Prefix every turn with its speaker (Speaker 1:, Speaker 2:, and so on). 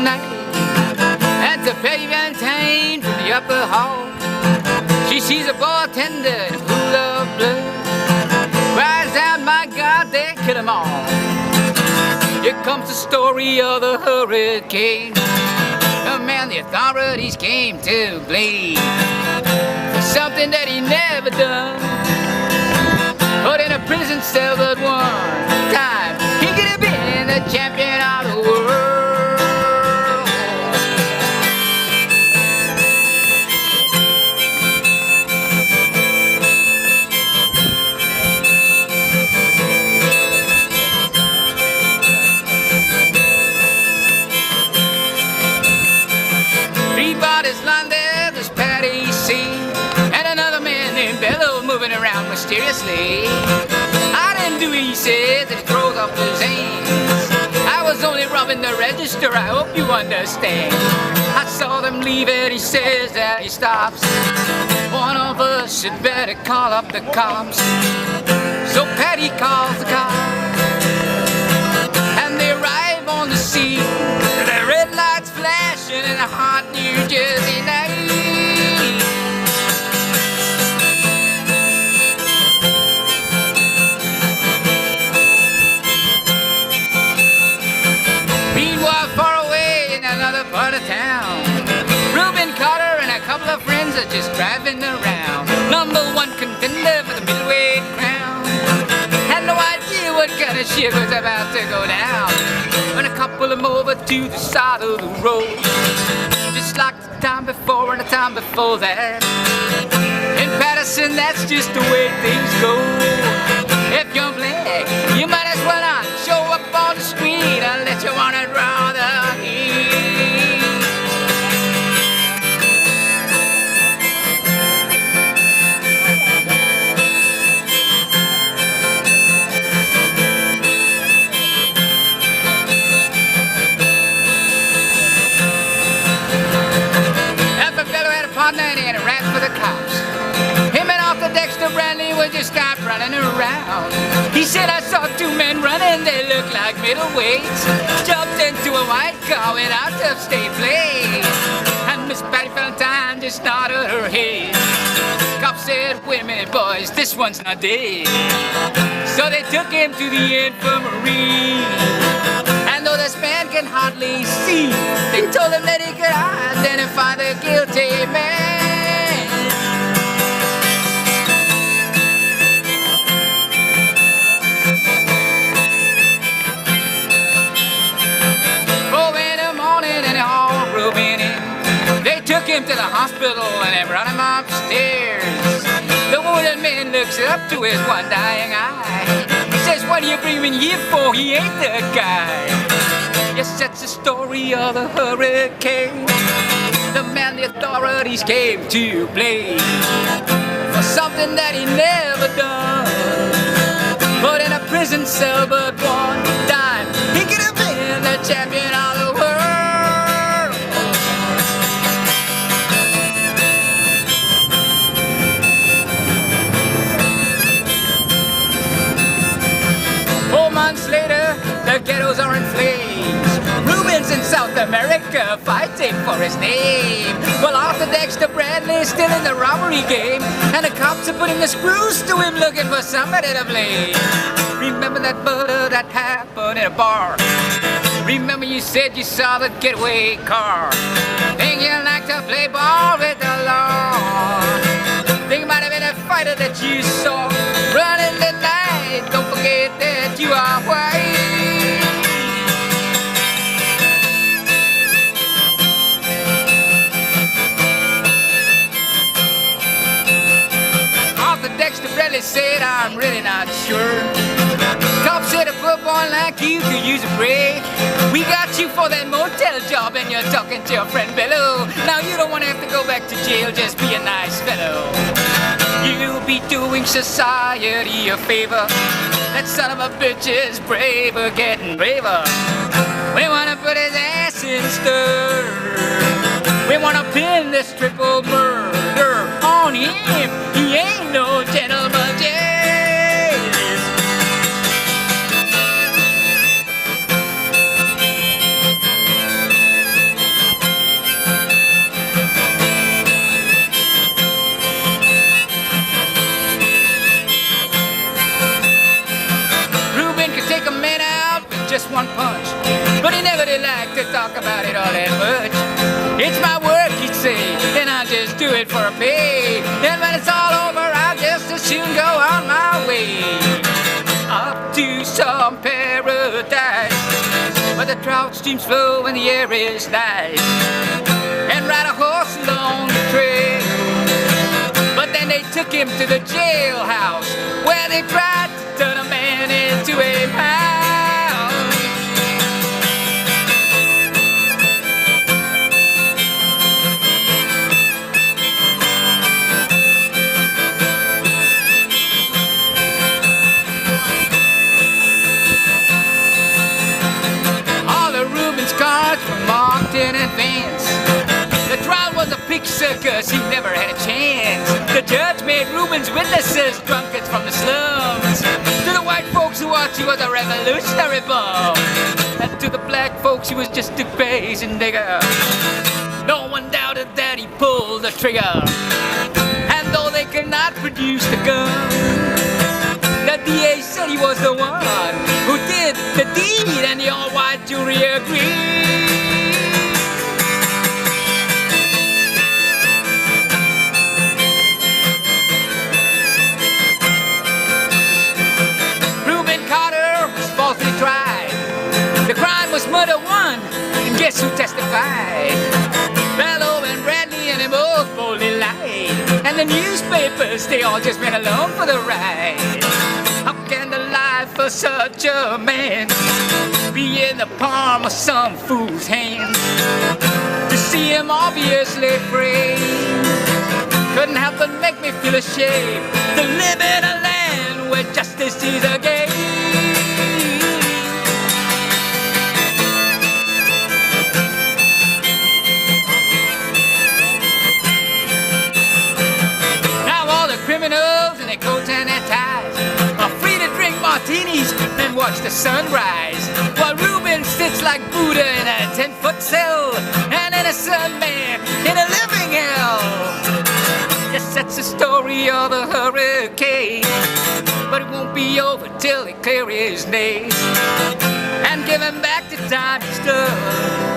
Speaker 1: night. And to Patty Valentine from the upper hall, she sees a bartender in a pool of blood. Cries out, my God, they kill 'em all. Here comes the story of the hurricane. The man the authorities came to blame for something that he never done. Put in a prison cell but one time, he could have been the champion of the world. There's Patty C. and another man named Bello moving around mysteriously. I didn't do it, he said, that he throws up his hands. I was only robbing the register, I hope you understand. I saw them leave and he says that he stops. One of us should better call up the cops. So Patty calls the cops, and they arrive on the scene. The red lights flashing in a hot New Jersey night. Meanwhile, far away in another part of town, Reuben Carter and a couple of friends are just driving around. Number one contender for the middleweight crown. Had no idea what kind of shit was about to go down when a couple of them over to the side of the road, just like the time before and the time before that. In Patterson, that's just the way things go. If you're black, you might as well not show up on the street unless you wanna draw the heat. And a rap for the cops. Him and Arthur Dexter Bradley would just start running around. He said, I saw two men running, they looked like middleweights. Jumped into a white car without upstate plates. And Miss Patty Valentine just nodded her head. Cop said, wait a minute, boys, this one's not dead. So they took him to the infirmary. And though this man can hardly see, they told him that he could identify the guilty man. Oh, in the morning and they all Reuben in. They took him to the hospital and they brought him upstairs. The wounded man looks up to his one dying eye. He says, what are you bringing here for? He ain't the guy. Yes, that's the story of the hurricane. The man the authorities came to blame for something that he never done. Put in a prison cell but one time, he could have been the champion of the world. 4 months later, the ghettos are in flames. Reuben's in South America fighting for his name. Well, Arthur Dexter Bradley's still in the robbery game, and the cops are putting the screws to him looking for somebody to blame. Remember that murder that happened in a bar? Remember you said you saw the getaway car? Think you like to play ball with the law? Think it might have been a fighter that you saw running the night. Don't forget that you are white. Arthur Dexter Bradley said, I'm really not sure. Cops said a football like you could use a break. We got you for that motel job and you're talking to your friend Bello. Now you don't want to have to go back to jail, just be a nice fellow. You'll be doing society a favor. That son of a bitch is braver, getting braver. We want to put his ass in stir. We want to pin this triple murder on him. He ain't no gentleman, yes. all that much. It's my work, he'd say, and I just do it for a pay. And when it's all over, I'll just as soon go on my way. Up to some paradise where the trout streams flow and the air is nice, and ride a horse along the trail. But then they took him to the jailhouse where they tried to turn a man into a mouse. All the Reuben's cards were marked in advance. The trial was a pig circus, he never had a chance. The judge made Reuben's witnesses drunkards from the slums. To the white folks who watched, he was a revolutionary bum. And to the black folks, he was just a crazy nigger. No one doubted that he pulled the trigger. And though they could not produce the gun, the DA said he was the one who did the deed, and the all-white jury agreed. Falsely tried. The crime was murder one, and guess who testified? Bellow and Bradley, and they both boldly lied. And the newspapers, they all just went along for the ride. How can the life of such a man be in the palm of some fool's hand? To see him obviously free couldn't help but make me feel ashamed to live in a land where justice is a game. Criminals in their coats and their ties are free to drink martinis and watch the sunrise, while Reuben sits like Buddha in a 10-foot cell, an innocent man in a living hell. Yes, that's the story of the hurricane, but it won't be over till they clear his name and give him back the time he stood.